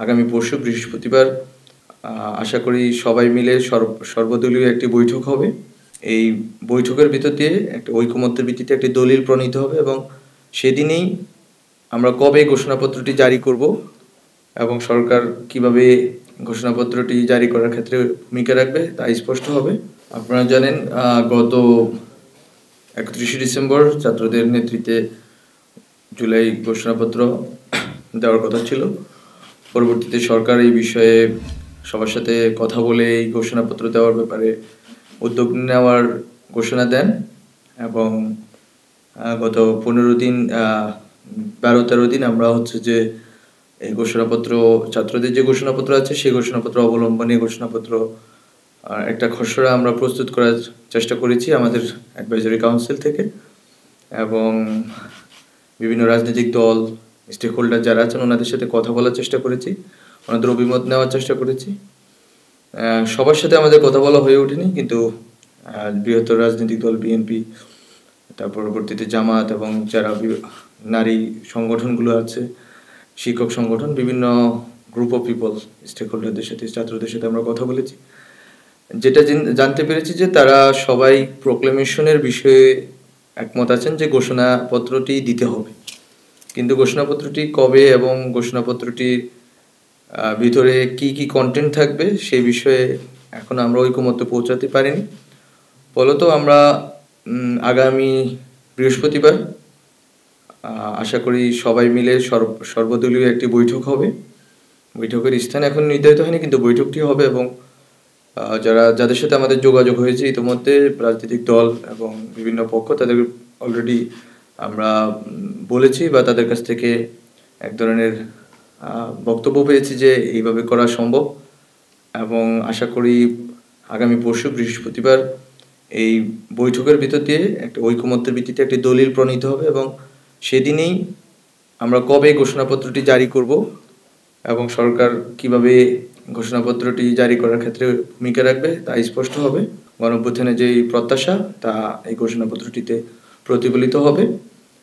আগামী পরশু বৃহস্পতিবার আশা করি সবাই মিলে সর্বদলীয় একটি বৈঠক হবে। এই বৈঠকের ভিতর দিয়ে একটা ঐকমত্যের ভিত্তিতে একটি দলিল প্রণীত হবে এবং সেদিনেই আমরা কবে ঘোষণাপত্রটি জারি করব এবং সরকার কিভাবে ঘোষণাপত্রটি জারি করার ক্ষেত্রে ভূমিকা রাখবে তা স্পষ্ট হবে। আপনারা জানেন গত 31শে ডিসেম্বর ছাত্রদের নেতৃত্বে জুলাই ঘোষণাপত্র দেওয়ার কথা ছিল। পরবর্তীতে সরকার এই বিষয়ে সবার সাথে কথা বলে এই ঘোষণাপত্র দেওয়ার ব্যাপারে উদ্যোগ নেওয়ার ঘোষণা দেন এবং গত 15 দিন 12-13 দিন আমরা যে এই ঘোষণাপত্র ছাত্রদের যে ঘোষণাপত্র আছে সেই ঘোষণাপত্র অবলম্বনে ঘোষণাপত্র একটা খসড়া আমরা প্রস্তুত করার চেষ্টা করেছি আমাদের অ্যাডভাইজারি কাউন্সিল থেকে এবং বিভিন্ন রাজনৈতিক দল স্টেক হোল্ডার যারা আছেন ওনাদের সাথে কথা বলার চেষ্টা করেছি, ওনাদের অভিমত নেওয়ার চেষ্টা করেছি। সবার সাথে আমাদের কথা বলা হয়ে ওঠেনি, কিন্তু বৃহত্তর রাজনৈতিক দল বিএনপি, তারপর পরবর্তীতে জামাত এবং যারা নারী সংগঠনগুলো আছে, শিক্ষক সংগঠন, বিভিন্ন গ্রুপ অফ পিপল, স্টেক হোল্ডারদের সাথে, ছাত্রদের সাথে আমরা কথা বলেছি। যেটা জানতে পেরেছি যে তারা সবাই প্রোক্লেমেশনের বিষয়ে একমত আছেন যে ঘোষণাপত্রটি দিতে হবে, কিন্তু ঘোষণাপত্রটি কবে এবং ঘোষণাপত্রটির ভিতরে কি কি কন্টেন্ট থাকবে সেই বিষয়ে এখন আমরা ঐকমত্যে পৌঁছাতে পারিনি। ফলত আমরা আগামী বৃহস্পতিবার আশা করি সবাই মিলে সর্বদলীয় একটি বৈঠক হবে। বৈঠকের স্থান এখন নির্ধারিত হয়নি, কিন্তু বৈঠকটি হবে এবং যাদের সাথে আমাদের যোগাযোগ হয়েছে ইতিমধ্যে রাজনৈতিক দল এবং বিভিন্ন পক্ষ, তাদের অলরেডি আমরা বলেছি বা তাদের কাছ থেকে এক ধরনের বক্তব্য পেয়েছি যে এইভাবে করা সম্ভব এবং আশা করি আগামী পরশু বৃহস্পতিবার এই বৈঠকের ভিতর দিয়ে একটা ঐকমত্যের ভিত্তিতে একটি দলিল প্রণীত হবে এবং সেদিনেই আমরা কবে ঘোষণাপত্রটি জারি করব এবং সরকার কিভাবে ঘোষণাপত্রটি জারি করার ক্ষেত্রে ভূমিকা রাখবে তা স্পষ্ট হবে। গণঅভ্যুত্থানে যেই প্রত্যাশা তা এই ঘোষণাপত্রটিতে প্রতিফলিত হবে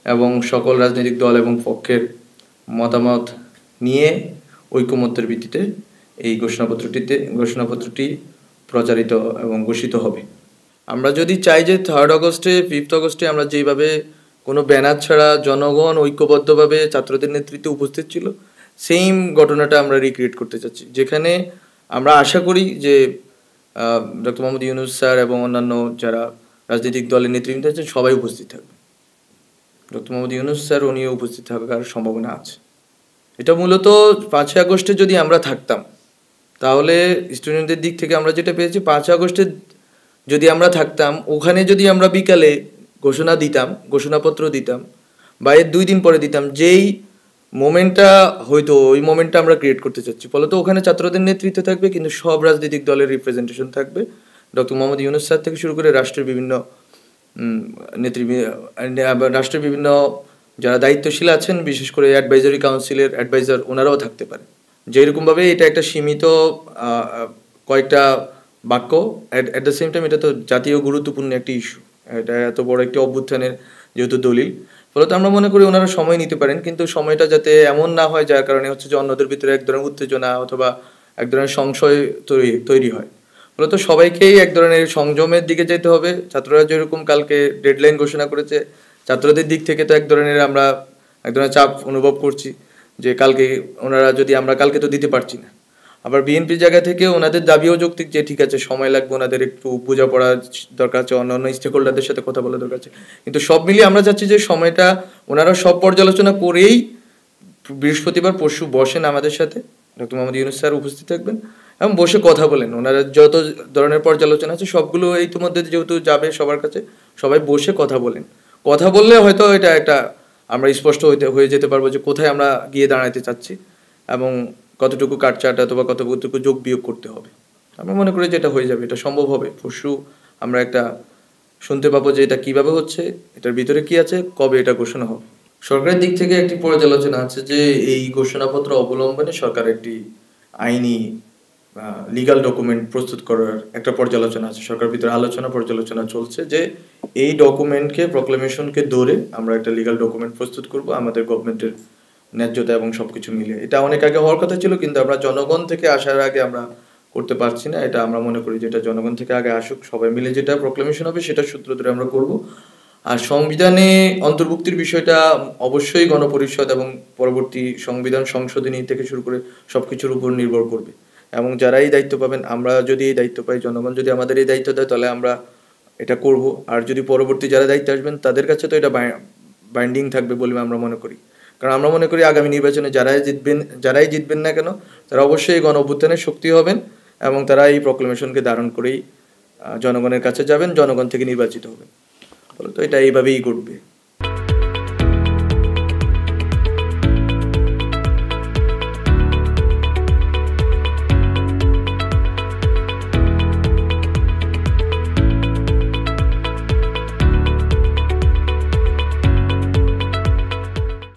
এবং সকল রাজনৈতিক দল এবং পক্ষের মতামত নিয়ে ঐকমত্যের ভিত্তিতে এই ঘোষণাপত্রটি প্রচারিত এবং ঘোষিত হবে। আমরা যদি চাই যে 3rd আগস্টে 5th আগস্টে আমরা যেভাবে কোনো ব্যানার ছাড়া জনগণ ঐক্যবদ্ধভাবে ছাত্রদের নেতৃত্বে উপস্থিত ছিল, সেম ঘটনাটা আমরা রিক্রিয়েট করতে চাচ্ছি, যেখানে আমরা আশা করি যে ডক্টর মোহাম্মদ ইউনূস স্যার এবং অন্যান্য যারা রাজনৈতিক দলের নেতৃবৃন্দ আছেন সবাই উপস্থিত থাকবে। ডক্টর মোহাম্মদ ইউনূস স্যার উনিও উপস্থিত থাকার সম্ভাবনা আছে। এটা মূলত 5 আগস্টে যদি আমরা থাকতাম তাহলে স্টুডেন্টদের দিক থেকে আমরা যেটা পেয়েছি, 5 আগস্টে যদি আমরা থাকতাম, ওখানে যদি আমরা বিকালে ঘোষণাপত্র দিতাম বা এর 2 দিন পরে দিতাম, যেই মোমেন্টটা হয়তো ওই মোমেন্টটা আমরা ক্রিয়েট করতে চাচ্ছি। ফলত ওখানে ছাত্রদের নেতৃত্ব থাকবে, কিন্তু সব রাজনৈতিক দলের রিপ্রেজেন্টেশন থাকবে। ডক্টর মোহাম্মদ ইউনূস স্যার থেকে শুরু করে রাষ্ট্রের বিভিন্ন যারা দায়িত্বশীল আছেন, বিশেষ করে অ্যাডভাইজারি কাউন্সিলের অ্যাডভাইজার, ওনারাও থাকতে পারে। যেরকমভাবে এটা একটা সীমিত কয়েকটা বাক্য, অ্যাট দ্য সেম টাইম এটা তো জাতীয় গুরুত্বপূর্ণ একটি ইস্যু, এটা এত বড় একটি অভ্যুত্থানের যেহেতু দলিল, ফলত আমরা মনে করি ওনারা সময় নিতে পারেন, কিন্তু সময়টা যাতে এমন না হয় যার কারণে যে অন্যদের ভিতরে এক ধরনের উত্তেজনা অথবা এক ধরনের সংশয় তৈরি হয়। ফলত সবাইকেই এক ধরনের সংযমের দিকে যেতে হবে। ছাত্ররা যেরকম কালকে ডেডলাইন ঘোষণা করেছে, ছাত্রদের দিক থেকে তো এক ধরনের চাপ অনুভব করছি যে আমরা কালকে তো দিতে পারছি না। আবার বিএনপির জায়গা থেকে ওনাদের দাবিও যৌক্তিক যে ঠিক আছে, সময় লাগবে, ওনাদের একটু বোঝাপড়া দরকার আছে, অন্যান্য স্টেক হোল্ডারদের সাথে কথা বলা দরকার আছে, কিন্তু সব মিলিয়ে আমরা চাচ্ছি যে সময়টা ওনারা সব পর্যালোচনা করেই বৃহস্পতিবার পরশু বসেন আমাদের সাথে। ডক্টর মোহাম্মদ ইউনূস স্যার উপস্থিত থাকবেন এবং বসে কথা বলেন। ওনারা যত ধরনের পর্যালোচনা আছে সবগুলো ইতিমধ্যে যেহেতু যাবে সবার কাছে, সবাই বসে কথা বললে হয়তো এটা একটা আমরা স্পষ্ট হয়ে যেতে পারবো যে কোথায় আমরা গিয়ে দাঁড়াতে চাচ্ছি এবং কতটুকু কাটছাট অথবা কতটুকু যোগ বিয়োগ করতে হবে। আমরা মনে করি যে এটা হয়ে যাবে, এটা সম্ভব হবে। পরশু আমরা একটা শুনতে পাবো যে এটা কিভাবে হচ্ছে, এটার ভিতরে কি আছে, কবে এটা ঘোষণা হবে। সরকারের দিক থেকে একটি পর্যালোচনা আছে যে এই ঘোষণাপত্র অবলম্বনে সরকার একটি আইনি লিগাল ডকুমেন্ট প্রস্তুত করার একটা পর্যালোচনা আছে। সরকার ভিতরে পর্যালোচনা চলছে যে এই ডকুমেন্টকে, প্রোক্লেমেশনকে ধরে আমরা একটা লিগাল ডকুমেন্ট প্রস্তুত করব আমাদের গভর্নমেন্টের ন্যায্যতা এবং সবকিছু মিলে। এটা অনেক আগে হওয়ার কথা ছিল, কিন্তু আমরা জনগণ থেকে আসার আগে আমরা করতে পারছি না। এটা আমরা মনে করি যেটা জনগণ থেকে আগে আসুক, সবাই মিলে যেটা প্রোক্লেমেশন হবে সেটা সূত্র ধরে আমরা করব। আর সংবিধানে অন্তর্ভুক্তির বিষয়টা অবশ্যই গণপরিষদ এবং পরবর্তী সংবিধান সংশোধনী থেকে শুরু করে সবকিছুর উপর নির্ভর করবে। এবং যারা এই দায়িত্ব পাবেন, আমরা যদি এই দায়িত্ব পাই, জনগণ যদি আমাদের এই দায়িত্ব দেয়, তাহলে আমরা এটা করব। আর যদি পরবর্তী যারা দায়িত্বে আসবেন তাদের কাছে তো এটা বাইন্ডিং থাকবে বলে আমরা মনে করি। কারণ আমরা মনে করি আগামী নির্বাচনে যারাই জিতবেন না কেন, তারা অবশ্যই গণ অভ্যুত্থানের শক্তি হবেন এবং তারা এই প্রোক্লেমেশনকে ধারণ করেই জনগণের কাছে যাবেন, জনগণ থেকে নির্বাচিত হবেন। ফলে তো এটা এইভাবেই ঘটবে।